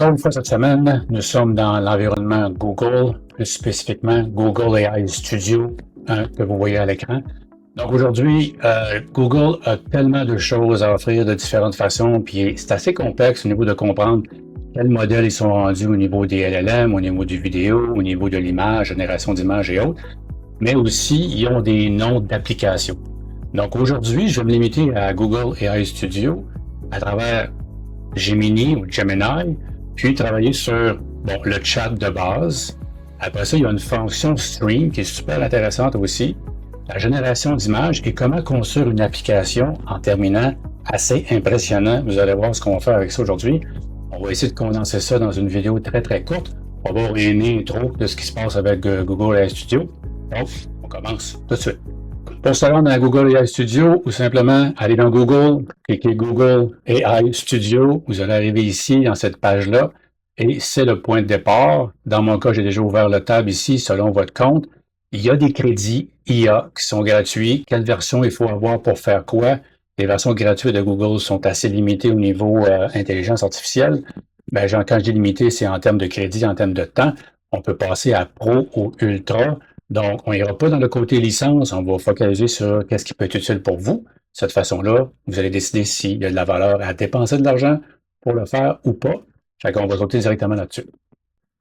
Encore une fois cette semaine, nous sommes dans l'environnement Google, plus spécifiquement Google AI Studio que vous voyez à l'écran. Donc aujourd'hui, Google a tellement de choses à offrir de différentes façons, puis c'est assez complexe au niveau de comprendre quels modèles ils sont rendus au niveau des LLM, au niveau du vidéo, au niveau de l'image, génération d'images et autres, mais aussi ils ont des noms d'applications. Donc aujourd'hui, je vais me limiter à Google AI Studio à travers Gemini ou Gemini, puis travailler sur le chat de base. Après ça, il y a une fonction Stream qui est super intéressante aussi, la génération d'images et comment construire une application en terminant assez impressionnant. Vous allez voir ce qu'on va faire avec ça aujourd'hui. On va essayer de condenser ça dans une vidéo très très courte. On va voir une intro de ce qui se passe avec Google AI Studio. Donc, on commence tout de suite. Pour se rendre à Google AI Studio ou simplement aller dans Google, cliquez Google AI Studio, vous allez arriver ici dans cette page-là et c'est le point de départ. Dans mon cas, j'ai déjà ouvert le tab ici selon votre compte. Il y a des crédits IA qui sont gratuits. Quelle version il faut avoir pour faire quoi? Les versions gratuites de Google sont assez limitées au niveau intelligence artificielle. Quand je dis limité, c'est en termes de crédit, en termes de temps. On peut passer à Pro ou Ultra. Donc, on n'ira pas dans le côté licence, on va focaliser sur qu'est-ce qui peut être utile pour vous. De cette façon-là, vous allez décider s'il y a de la valeur à dépenser de l'argent pour le faire ou pas. Fait qu'on va sauter directement là-dessus.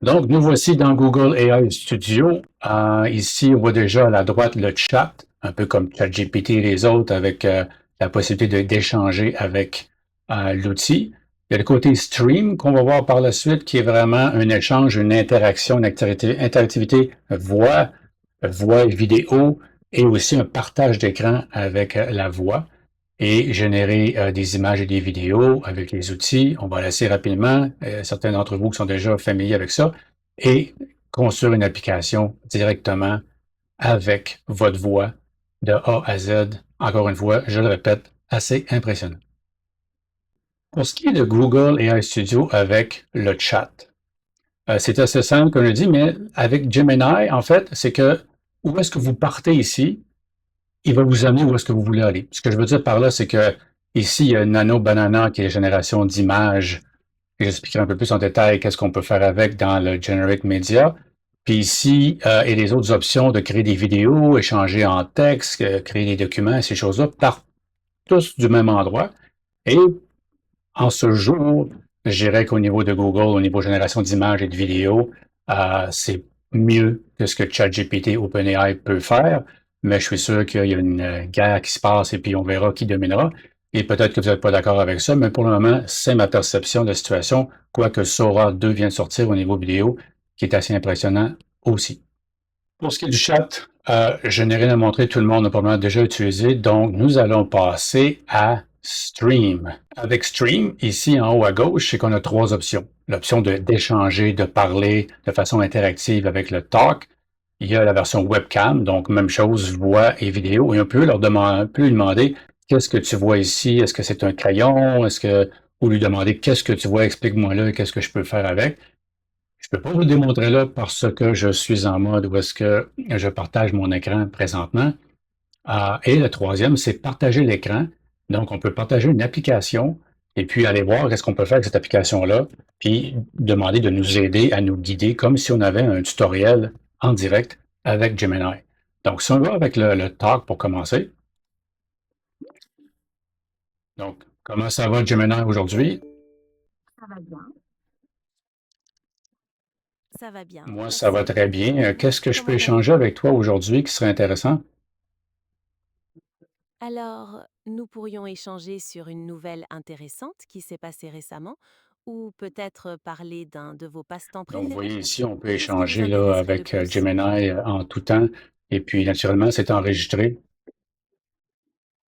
Donc, nous voici dans Google AI Studio. Ici, on voit déjà à la droite le chat, un peu comme ChatGPT et les autres, avec la possibilité d'échanger avec l'outil. Il y a le côté stream qu'on va voir par la suite, qui est vraiment un échange, une interaction, une interactivité voix et vidéo, et aussi un partage d'écran avec la voix, et générer des images et des vidéos avec les outils. On va laisser rapidement, certains d'entre vous qui sont déjà familiers avec ça, et construire une application directement avec votre voix de A à Z. Encore une fois, je le répète, assez impressionnant. Pour ce qui est de Google AI Studio avec le chat, c'est assez simple, comme je dis, mais avec Gemini, en fait, c'est que où est-ce que vous partez ici, il va vous amener où est-ce que vous voulez aller. Ce que je veux dire par là, c'est que ici, il y a Nano Banana qui est la génération d'images. Et j'expliquerai un peu plus en détail qu'est-ce qu'on peut faire avec dans le Generate Media. Puis ici, il y a les autres options de créer des vidéos, échanger en texte, créer des documents, ces choses-là, partent tous du même endroit. Et en ce jour, je dirais qu'au niveau de Google, au niveau génération d'images et de vidéos, c'est mieux que ce que ChatGPT OpenAI peut faire, mais je suis sûr qu'il y a une guerre qui se passe et puis on verra qui dominera. Et peut-être que vous n'êtes pas d'accord avec ça, mais pour le moment, c'est ma perception de la situation, quoique Sora 2 vient de sortir au niveau vidéo, qui est assez impressionnant aussi. Pour ce qui est du chat, je n'ai rien à montrer, tout le monde a probablement déjà utilisé, donc nous allons passer à Stream. Avec Stream, ici en haut à gauche, c'est qu'on a trois options. L'option d'échanger, de parler de façon interactive avec le talk. Il y a la version webcam, donc même chose, voix et vidéo. Et on peut lui demander qu'est-ce que tu vois ici? Est-ce que c'est un crayon? Ou lui demander qu'est-ce que tu vois? Explique-moi là, qu'est-ce que je peux faire avec? Je ne peux pas vous le démontrer là parce que je suis en mode où est-ce que je partage mon écran présentement. Et le troisième, c'est partager l'écran. Donc, on peut partager une application et puis aller voir qu'est-ce qu'on peut faire avec cette application-là, puis demander de nous aider à nous guider comme si on avait un tutoriel en direct avec Gemini. Donc, si on va avec le talk pour commencer. Donc, comment ça va Gemini aujourd'hui? Ça va bien. Ça va bien, Moi, ça va merci. très bien. Qu'est-ce que je peux Comment échanger allez-vous? avec toi aujourd'hui qui serait intéressant? Alors, nous pourrions échanger sur une nouvelle intéressante qui s'est passée récemment ou peut-être parler d'un de vos passe-temps Donc, vous préférés. voyez ici, on peut Qu'est-ce qui vous échanger là, intéresserait le avec plus? Gemini en tout temps. Et puis, naturellement, c'est enregistré.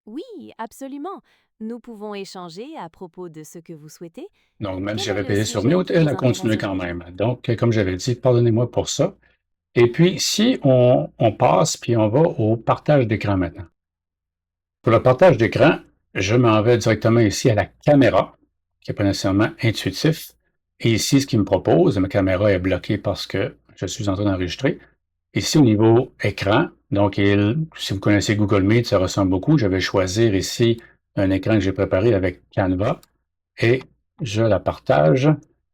Oui, absolument. Nous pouvons échanger à propos de ce que vous souhaitez. Donc, même si Quel est j'avais le payé sur sujet Mute, qui elle vous a continué intéresse quand aujourd'hui? même. Donc, comme j'avais dit, pardonnez-moi pour ça. Et puis, si on passe, puis on va au partage d'écran maintenant. Pour le partage d'écran, je m'en vais directement ici à la caméra, qui n'est pas nécessairement intuitif. Et ici, ce qu'il me propose, ma caméra est bloquée parce que je suis en train d'enregistrer. Ici, au niveau écran, donc si vous connaissez Google Meet, ça ressemble beaucoup. Je vais choisir ici un écran que j'ai préparé avec Canva et je la partage.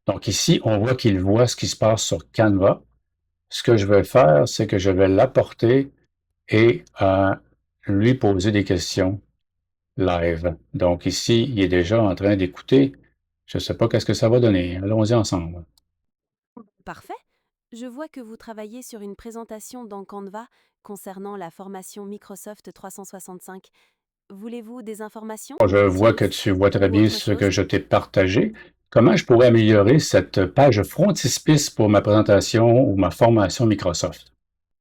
Donc ici, on voit qu'il voit ce qui se passe sur Canva. Ce que je vais faire, c'est que je vais l'apporter et lui poser des questions live. Donc ici, il est déjà en train d'écouter. Je ne sais pas qu'est-ce que ça va donner. Allons-y ensemble. Parfait. Je vois que vous travaillez sur une présentation dans Canva concernant la formation Microsoft 365. Voulez-vous des informations, Je vois que tips tu vois très ou bien autre ce que chose? je t'ai partagé. Comment je pourrais améliorer cette page frontispice pour ma présentation ou ma formation Microsoft?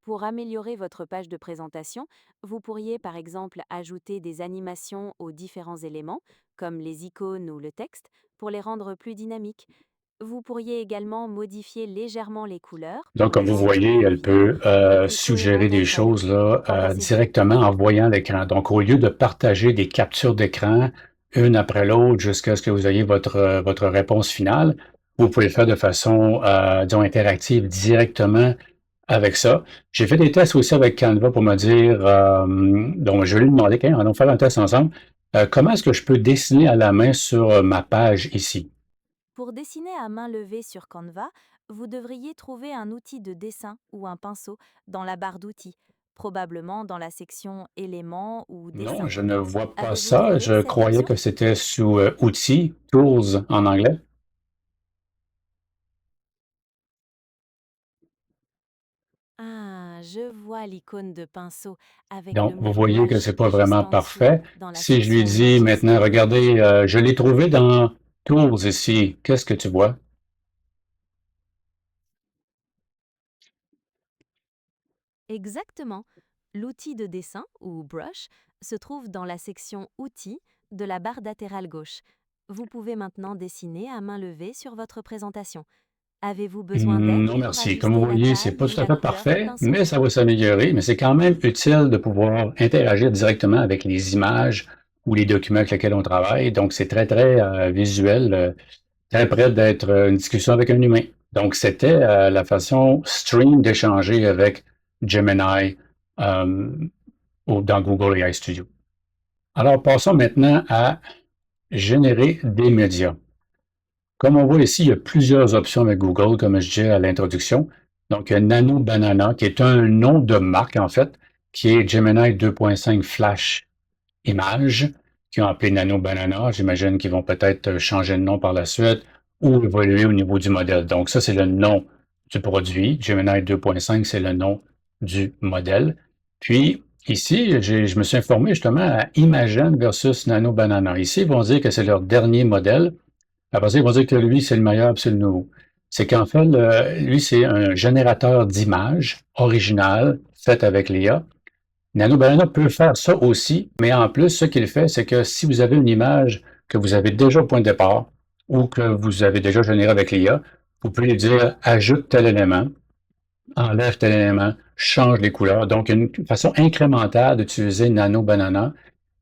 Pour améliorer votre page de présentation, vous pourriez par exemple ajouter des animations aux différents éléments, comme les icônes ou le texte, pour les rendre plus dynamiques. Vous pourriez également modifier légèrement les couleurs, Donc, les comme vous rendre voyez, moins elle vives peut ou plus suggérer cohérentes des entre elles. choses là, Qu'en pensez-vous? directement en voyant l'écran. Donc, au lieu de partager des captures d'écran une après l'autre jusqu'à ce que vous ayez votre réponse finale, vous pouvez le faire de façon, disons, interactive directement avec ça. J'ai fait des tests aussi avec Canva pour me dire, donc je vais lui demander, OK, allons faire un test ensemble. Comment est-ce que je peux dessiner à la main sur ma page ici? Pour dessiner à main levée sur Canva, vous devriez trouver un outil de dessin ou un pinceau dans la barre d'outils, probablement dans la section éléments ou Non, dessins. je ne vois pas Avez-vous ça. trouvé Je cette croyais option? que c'était sous outils, tools en anglais. Ah, je vois l'icône de pinceau avec le Donc, vous mot voyez que brush c'est pas juste vraiment en dessous, parfait. dans la Si je lui section dis Images. maintenant, regardez, je l'ai trouvé dans Tools ici, qu'est-ce que tu vois? Exactement. L'outil de dessin, ou brush, se trouve dans la section Outils de la barre latérale gauche. Vous pouvez maintenant dessiner à main levée sur votre présentation. Avez-vous besoin d'aide Non, pour merci. Comme vous ajuster la voyez, c'est taille pas ou tout à la fait couleur du parfait, pinceau? mais ça va s'améliorer. Mais c'est quand même utile de pouvoir interagir directement avec les images ou les documents avec lesquels on travaille. Donc, c'est très, très visuel, très près d'être une discussion avec un humain. Donc, c'était la façon stream d'échanger avec Gemini euh, dans Google AI Studio. Alors, passons maintenant à générer des médias. Comme on voit ici, il y a plusieurs options avec Google, comme je disais à l'introduction. Donc, il y a Nano Banana, qui est un nom de marque, en fait, qui est Gemini 2.5 Flash Image, qui ont appelé Nano Banana. J'imagine qu'ils vont peut-être changer de nom par la suite ou évoluer au niveau du modèle. Donc, ça, c'est le nom du produit. Gemini 2.5, c'est le nom du modèle. Puis, ici, je me suis informé justement à Imagen versus Nano Banana. Ici, ils vont dire que c'est leur dernier modèle. Après ça, ils vont dire que lui, c'est le meilleur, puis c'est le nouveau. C'est qu'en fait, lui, c'est un générateur d'images original fait avec l'IA. Nano Banana peut faire ça aussi, mais en plus, ce qu'il fait, c'est que si vous avez une image que vous avez déjà au point de départ ou que vous avez déjà générée avec l'IA, vous pouvez lui dire ajoute tel élément, enlève tel élément, change les couleurs. Donc, une façon incrémentale d'utiliser Nano Banana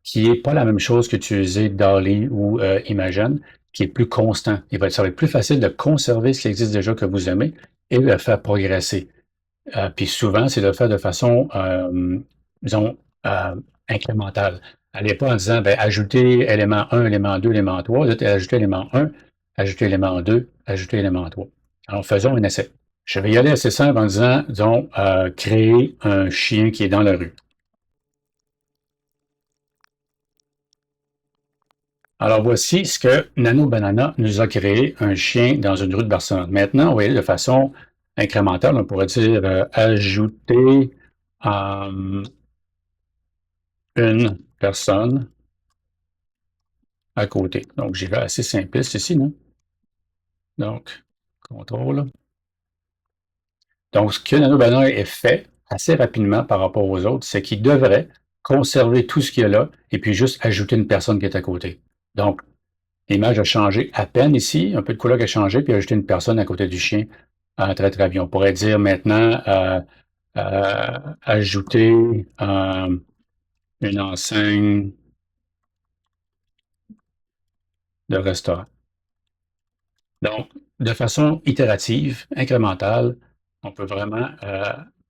qui est pas la même chose qu'utiliser DALL-E ou Imagen, qui est plus constant. Ça va être plus facile de conserver ce qui existe déjà que vous aimez et de le faire progresser. Puis souvent, c'est de le faire de façon, disons, incrémentale. Allez pas en disant, ben, ajouter élément 1, élément 2, élément 3, ajouter élément 1, ajouter élément 2, ajouter élément 3. Alors, faisons un essai. Je vais y aller assez simple en disant, disons, créer un chien qui est dans la rue. Alors voici ce que Nano Banana nous a créé, un chien dans une rue de Barcelone. Maintenant, vous voyez, de façon incrémentale, on pourrait dire ajouter une personne à côté. Donc, j'y vais assez simpliste ici, non? Donc, contrôle. Donc, ce que Nano Banana est fait assez rapidement par rapport aux autres, c'est qu'il devrait conserver tout ce qu'il y a là et puis juste ajouter une personne qui est à côté. Donc, l'image a changé à peine ici, un peu de couleur a changé, puis ajouter une personne à côté du chien. Très, très bien. On pourrait dire maintenant ajouter une enseigne de restaurant. Donc, de façon itérative, incrémentale, on peut vraiment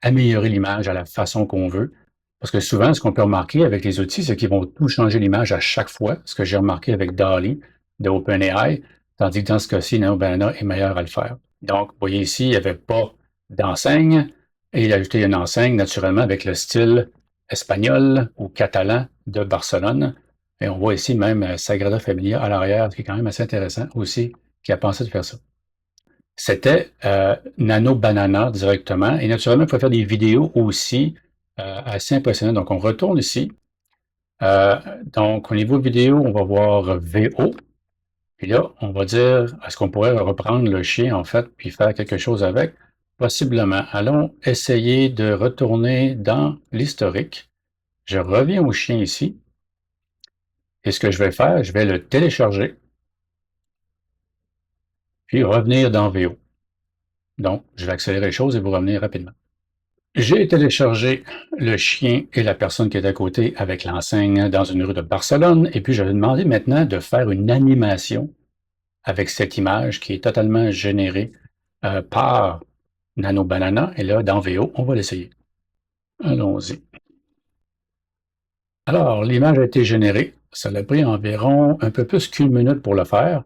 améliorer l'image à la façon qu'on veut. Parce que souvent, ce qu'on peut remarquer avec les outils, c'est qu'ils vont tout changer l'image à chaque fois. Ce que j'ai remarqué avec DALL-E de OpenAI, tandis que dans ce cas-ci, Nano Banana est meilleur à le faire. Donc, vous voyez ici, il n'y avait pas d'enseigne, et il a ajouté une enseigne naturellement avec le style espagnol ou catalan de Barcelone. Et on voit ici même Sagrada Familia à l'arrière, ce qui est quand même assez intéressant aussi, qui a pensé de faire ça. C'était Nano Banana directement. Et naturellement, il faut faire des vidéos aussi assez impressionnantes. Donc, on retourne ici. Donc, au niveau vidéo, on va voir VO. Puis là, on va dire, est-ce qu'on pourrait reprendre le chien, en fait, puis faire quelque chose avec? Possiblement. Allons essayer de retourner dans l'historique. Je reviens au chien ici. Et ce que je vais faire, je vais le télécharger, puis revenir dans VO. Donc, je vais accélérer les choses et vous revenir rapidement. J'ai téléchargé le chien et la personne qui est à côté avec l'enseigne dans une rue de Barcelone, et puis je vais demander maintenant de faire une animation avec cette image qui est totalement générée par Nano Banana. Et là, dans VO, on va l'essayer. Allons-y. Alors, l'image a été générée. Ça a pris environ un peu plus qu'une minute pour le faire.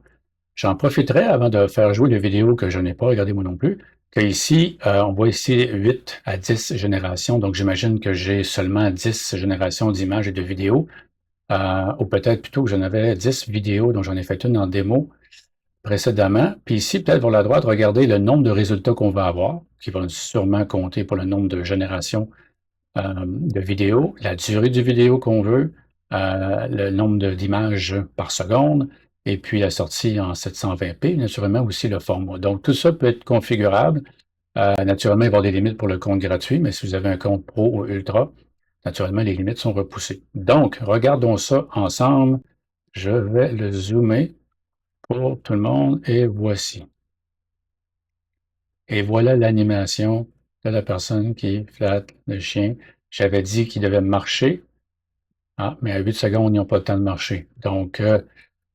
J'en profiterai avant de faire jouer les vidéos que je n'ai pas regardées moi non plus, que ici, on voit ici 8 à 10 générations, donc j'imagine que j'ai seulement 10 générations d'images et de vidéos, ou peut-être plutôt que j'en avais 10 vidéos dont j'en ai fait une en démo précédemment. Puis ici, peut-être vers la droite, regardez le nombre de résultats qu'on va avoir, qui vont sûrement compter pour le nombre de générations de vidéos, la durée du vidéo qu'on veut, le nombre d'images par seconde, et puis la sortie en 720p, naturellement aussi le format. Donc, tout ça peut être configurable. Naturellement, il va y avoir des limites pour le compte gratuit, mais si vous avez un compte pro ou ultra, naturellement, les limites sont repoussées. Donc, regardons ça ensemble. Je vais le zoomer pour tout le monde, et voici. Et voilà l'animation de la personne qui flatte le chien. J'avais dit qu'il devait marcher. Ah, mais à 8 secondes, ils n'ont pas le temps de marcher. Donc,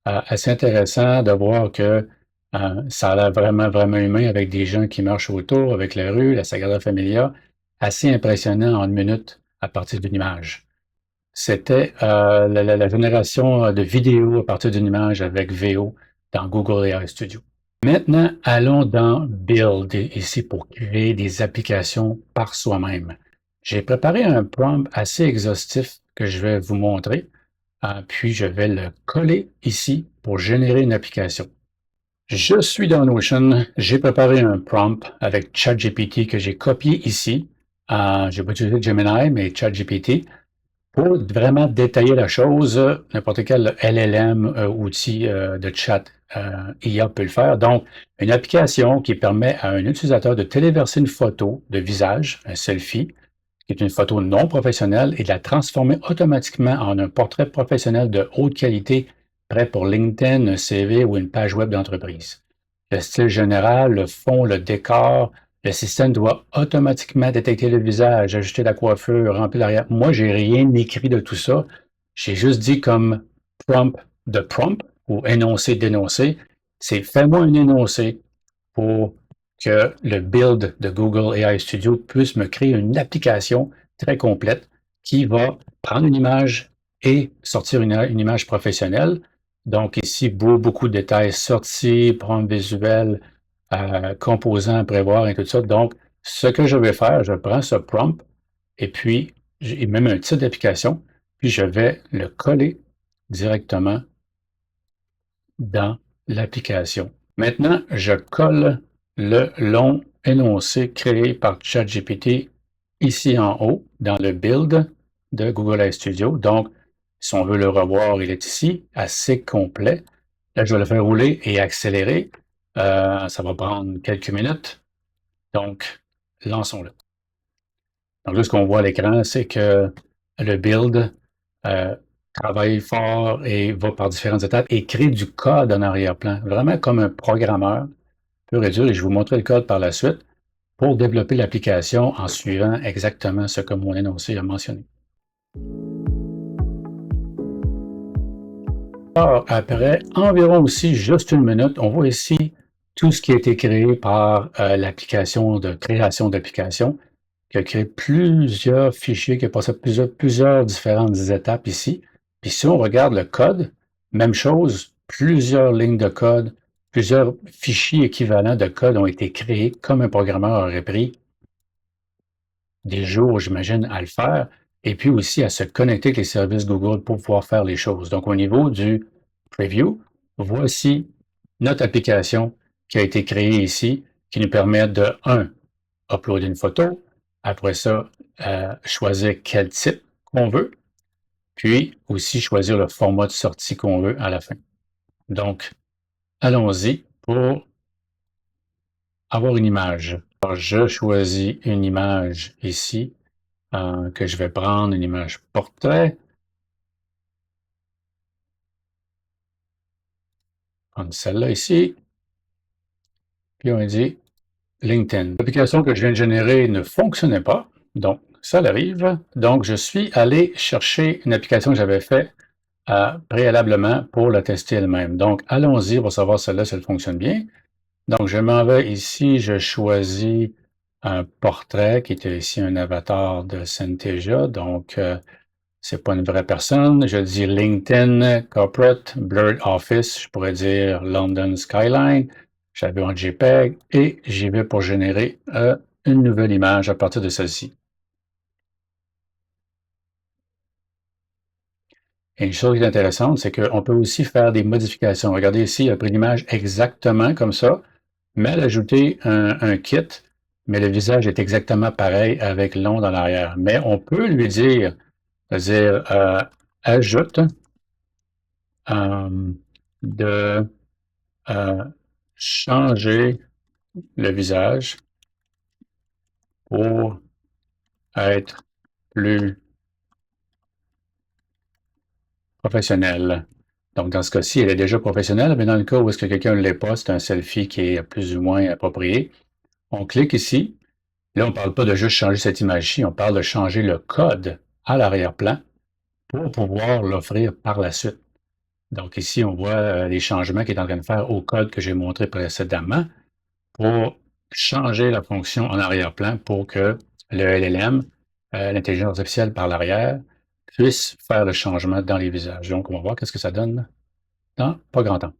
assez intéressant de voir que ça a l'air vraiment, vraiment humain avec des gens qui marchent autour, avec la rue, la Sagrada Familia. Assez impressionnant en une minute à partir d'une image. C'était la génération de vidéos à partir d'une image avec VO dans Google AI Studio. Maintenant, allons dans Build, ici pour créer des applications par soi-même. J'ai préparé un prompt assez exhaustif que je vais vous montrer, puis je vais le coller ici pour générer une application. Je suis dans Notion, j'ai préparé un prompt avec ChatGPT que j'ai copié ici. Je n'ai pas utilisé Gemini, mais ChatGPT. Pour vraiment détailler la chose, n'importe quel LLM, outil de chat IA peut le faire. Donc, une application qui permet à un utilisateur de téléverser une photo de visage, un selfie, qui est une photo non professionnelle, et de la transformer automatiquement en un portrait professionnel de haute qualité, prêt pour LinkedIn, un CV ou une page web d'entreprise. Le style général, le fond, le décor, le système doit automatiquement détecter le visage, ajuster la coiffure, remplir l'arrière. Moi, j'ai rien écrit de tout ça. J'ai juste dit comme prompt de prompt ou énoncé d'énoncé. C'est fais-moi un énoncé pour que le build de Google AI Studio puisse me créer une application très complète qui va prendre une image et sortir une image professionnelle. Donc ici, beaucoup de détails, sortie, prompt visuel, composants à prévoir et tout ça. Donc, ce que je vais faire, je prends ce prompt et puis, j'ai même un titre d'application, puis je vais le coller directement dans l'application. Maintenant, je colle le long énoncé créé par ChatGPT ici en haut, dans le build de Google AI Studio. Donc, si on veut le revoir, il est ici, assez complet. Là, je vais le faire rouler et accélérer. Ça va prendre quelques minutes. Donc, lançons-le. Donc là, ce qu'on voit à l'écran, c'est que le build travaille fort et va par différentes étapes et crée du code en arrière-plan, vraiment comme un programmeur pur et dur. Et je vais vous montrer le code par la suite pour développer l'application en suivant exactement ce que mon énoncé a mentionné. Alors, après environ aussi juste une minute, on voit ici tout ce qui a été créé par l'application de création d'application, qui a créé plusieurs fichiers, qui a passé plusieurs différentes étapes ici. Puis si on regarde le code, même chose, plusieurs lignes de code, plusieurs fichiers équivalents de code ont été créés comme un programmeur aurait pris des jours, j'imagine, à le faire, et puis aussi à se connecter avec les services Google pour pouvoir faire les choses. Donc, au niveau du preview, voici notre application qui a été créée ici, qui nous permet de, uploader une photo, après ça, choisir quel type qu'on veut, puis aussi choisir le format de sortie qu'on veut à la fin. Donc, allons-y pour avoir une image. Alors, je choisis une image ici que je vais prendre, une image portrait. Prendre celle-là ici. Puis on dit LinkedIn. L'application que je viens de générer ne fonctionnait pas. Donc, ça arrive. Donc, je suis allé chercher une application que j'avais faite préalablement pour la tester elle-même. Donc, allons-y pour savoir celle-là si elle fonctionne bien. Donc, je m'en vais ici, je choisis un portrait qui était ici un avatar de Synthesia. Donc, c'est pas une vraie personne. Je dis LinkedIn Corporate Blurred Office. Je pourrais dire London Skyline. J'avais un JPEG et j'y vais pour générer une nouvelle image à partir de celle-ci. Et une chose qui est intéressante, c'est qu'on peut aussi faire des modifications. Regardez ici, il a pris l'image exactement comme ça, mais elle a ajouté un kit, mais le visage est exactement pareil avec l'onde dans l'arrière. Mais on peut lui dire, ajoute de changer le visage pour être plus professionnel. Donc, dans ce cas-ci, elle est déjà professionnelle, mais dans le cas où est-ce que quelqu'un ne l'est pas, c'est un selfie qui est plus ou moins approprié. On clique ici. Là, on ne parle pas de juste changer cette image-ci, on parle de changer le code à l'arrière-plan pour pouvoir l'offrir par la suite. Donc ici, on voit les changements qu'il est en train de faire au code que j'ai montré précédemment pour changer la fonction en arrière-plan pour que le LLM, l'intelligence artificielle par l'arrière, puisse faire le changement dans les visages. Donc, on va voir qu'est-ce que ça donne dans pas grand temps.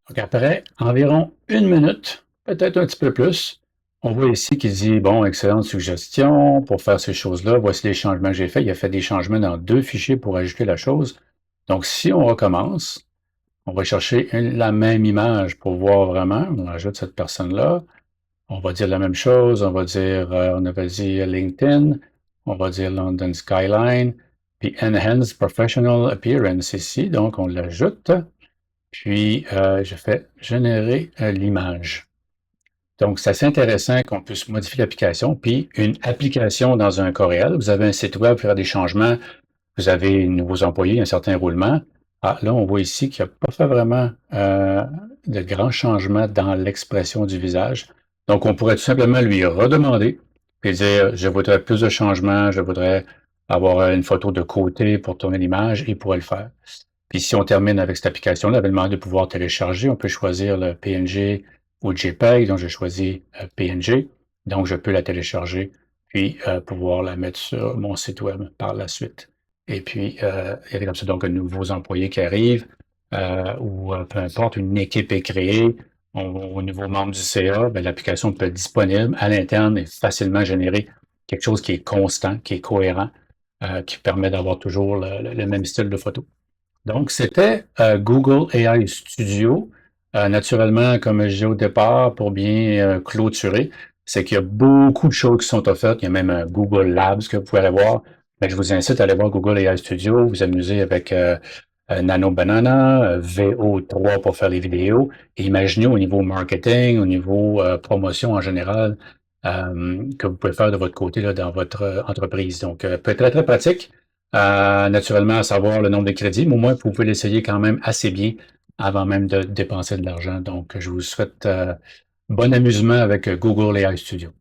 Donc, après environ 1 minute, peut-être un petit peu plus, on voit ici qu'il dit, bon, excellente suggestion pour faire ces choses-là. Voici les changements que j'ai faits. Il a fait des changements dans 2 fichiers pour ajouter la chose. Donc, si on recommence, on va chercher la même image pour voir vraiment. On ajoute cette personne-là. On va dire la même chose. On va dire, on avait dit LinkedIn. On va dire London Skyline. Puis Enhance Professional Appearance ici. Donc, on l'ajoute. Puis, je fais générer l'image. Donc, c'est assez intéressant qu'on puisse modifier l'application. Puis, une application dans un cas réel. Vous avez un site web, faire des changements. Vous avez de nouveaux employés, un certain roulement. Ah, là, on voit ici qu'il n'a pas fait vraiment de grands changements dans l'expression du visage. Donc, on pourrait tout simplement lui redemander et dire, je voudrais plus de changements, je voudrais avoir une photo de côté pour tourner l'image, il pourrait le faire. Puis si on termine avec cette application-là, elle va demander de pouvoir télécharger. On peut choisir le PNG ou le JPEG. Donc, j'ai choisi PNG. Donc, je peux la télécharger puis pouvoir la mettre sur mon site web par la suite. Et puis, il y a comme ça donc un nouveau employé qui arrive ou peu importe, une équipe est créée. Au nouveau membre du CA, l'application peut être disponible à l'interne et facilement générer quelque chose qui est constant, qui est cohérent, qui permet d'avoir toujours le même style de photo. Donc, c'était Google AI Studio. Naturellement, comme je disais au départ, pour bien clôturer, c'est qu'il y a beaucoup de choses qui sont offertes. Il y a même un Google Labs que vous pouvez aller voir. Mais je vous incite à aller voir Google AI Studio, vous amuser avec Nano Banana, VO3 pour faire les vidéos. Et imaginez au niveau marketing, au niveau promotion en général, que vous pouvez faire de votre côté là, dans votre entreprise. Donc, peut être très, très pratique. Naturellement, à savoir le nombre de crédits, mais au moins, vous pouvez l'essayer quand même assez bien avant même de dépenser de l'argent. Donc, je vous souhaite bon amusement avec Google AI Studio.